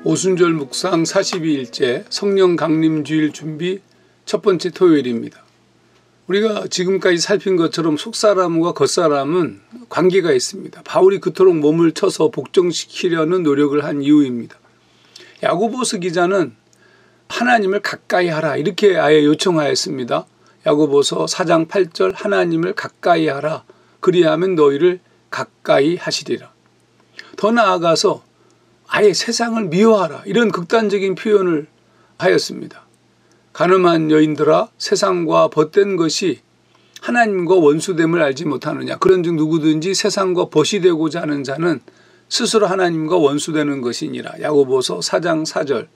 오순절 묵상 42일째 성령 강림 주일 준비 첫 번째 토요일입니다. 우리가 지금까지 살핀 것처럼 속사람과 겉사람은 관계가 있습니다. 바울이 그토록 몸을 쳐서 복종시키려는 노력을 한 이유입니다. 야고보서 기자는 하나님을 가까이 하라 이렇게 아예 요청하였습니다. 야고보서 4장 8절 하나님을 가까이 하라 그리하면 너희를 가까이 하시리라. 더 나아가서 아예 세상을 미워하라 이런 극단적인 표현을 하였습니다. 가늠한 여인들아 세상과 벗된 것이 하나님과 원수됨을 알지 못하느냐. 그런즉 누구든지 세상과 벗이 되고자 하는 자는 스스로 하나님과 원수되는 것이니라. 야고보서 4장 4절.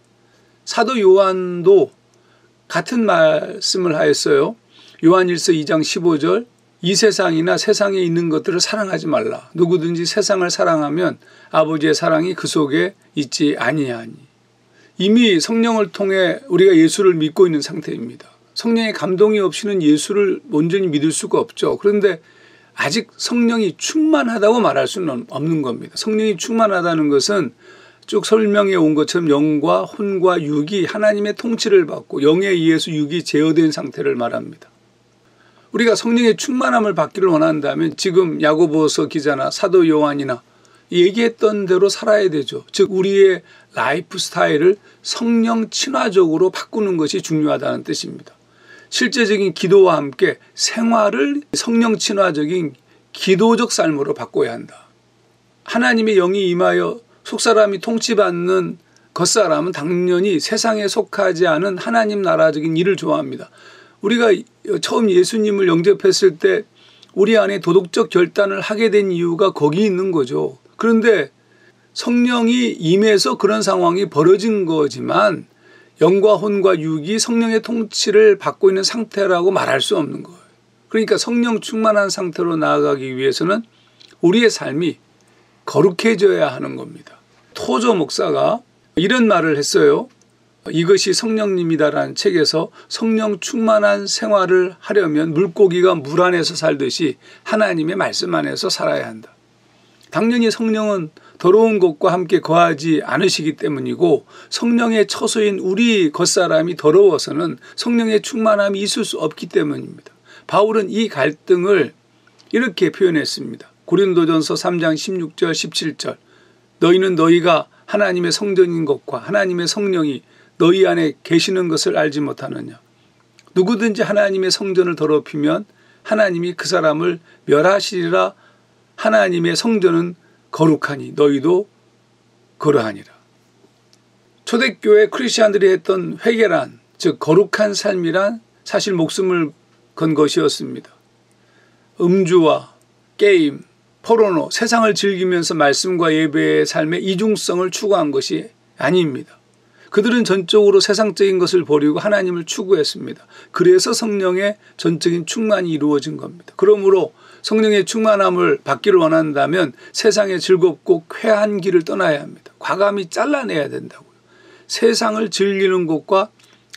사도 요한도 같은 말씀을 하였어요. 요한일서 2장 15절 이 세상이나 세상에 있는 것들을 사랑하지 말라. 누구든지 세상을 사랑하면 아버지의 사랑이 그 속에 있지 아니하니. 이미 성령을 통해 우리가 예수를 믿고 있는 상태입니다. 성령의 감동이 없이는 예수를 온전히 믿을 수가 없죠. 그런데 아직 성령이 충만하다고 말할 수는 없는 겁니다. 성령이 충만하다는 것은 쭉 설명해 온 것처럼 영과 혼과 육이 하나님의 통치를 받고 영에 의해서 육이 제어된 상태를 말합니다. 우리가 성령의 충만함을 받기를 원한다면 지금 야고보서 기자나 사도 요한이나 얘기했던 대로 살아야 되죠. 즉 우리의 라이프 스타일을 성령 친화적으로 바꾸는 것이 중요하다는 뜻입니다. 실제적인 기도와 함께 생활을 성령 친화적인 기도적 삶으로 바꿔야 한다. 하나님의 영이 임하여 속사람이 통치받는 겉사람은 당연히 세상에 속하지 않은 하나님 나라적인 일을 좋아합니다. 우리가 처음 예수님을 영접했을 때 우리 안에 도덕적 결단을 하게 된 이유가 거기 있는 거죠. 그런데 성령이 임해서 그런 상황이 벌어진 거지만 영과 혼과 육이 성령의 통치를 받고 있는 상태라고 말할 수 없는 거예요. 그러니까 성령 충만한 상태로 나아가기 위해서는 우리의 삶이 거룩해져야 하는 겁니다. 토저 목사가 이런 말을 했어요. 이것이 성령님이다라는 책에서 성령 충만한 생활을 하려면 물고기가 물 안에서 살듯이 하나님의 말씀 안에서 살아야 한다. 당연히 성령은 더러운 것과 함께 거하지 않으시기 때문이고 성령의 처소인 우리 겉사람이 더러워서는 성령의 충만함이 있을 수 없기 때문입니다. 바울은 이 갈등을 이렇게 표현했습니다. 고린도전서 3장 16절 17절 너희는 너희가 하나님의 성전인 것과 하나님의 성령이 너희 안에 계시는 것을 알지 못하느냐. 누구든지 하나님의 성전을 더럽히면 하나님이 그 사람을 멸하시리라. 하나님의 성전은 거룩하니 너희도 그러하니라. 초대교회 크리스찬들이 했던 회개란 즉 거룩한 삶이란 사실 목숨을 건 것이었습니다. 음주와 게임, 포르노, 세상을 즐기면서 말씀과 예배의 삶의 이중성을 추구한 것이 아닙니다. 그들은 전적으로 세상적인 것을 버리고 하나님을 추구했습니다. 그래서 성령의 전적인 충만이 이루어진 겁니다. 그러므로 성령의 충만함을 받기를 원한다면 세상의 즐겁고 쾌한 길을 떠나야 합니다. 과감히 잘라내야 된다고요. 세상을 즐기는 것과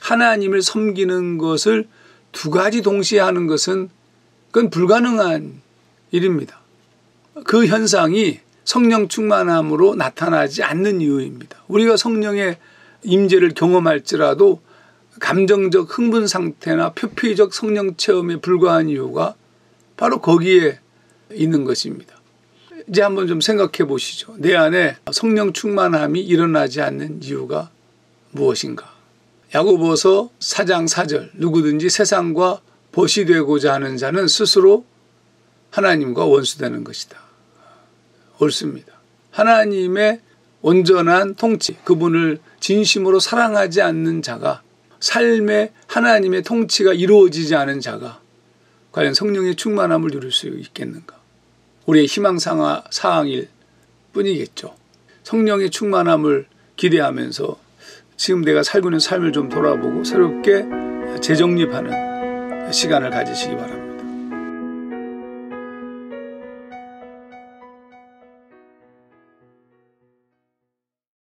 하나님을 섬기는 것을 두 가지 동시에 하는 것은 그건 불가능한 일입니다. 그 현상이 성령 충만함으로 나타나지 않는 이유입니다. 우리가 성령의 임재를 경험할지라도 감정적 흥분 상태나 표피적 성령 체험에 불과한 이유가 바로 거기에 있는 것입니다. 이제 한번 좀 생각해 보시죠. 내 안에 성령 충만함이 일어나지 않는 이유가 무엇인가? 야고보서 4장 4절 누구든지 세상과 벗이 되고자 하는 자는 스스로 하나님과 원수되는 것이다. 옳습니다. 하나님의 온전한 통치, 그분을 진심으로 사랑하지 않는 자가 삶에 하나님의 통치가 이루어지지 않은 자가 과연 성령의 충만함을 누릴 수 있겠는가? 우리의 희망사항일 뿐이겠죠. 성령의 충만함을 기대하면서 지금 내가 살고 있는 삶을 좀 돌아보고 새롭게 재정립하는 시간을 가지시기 바랍니다.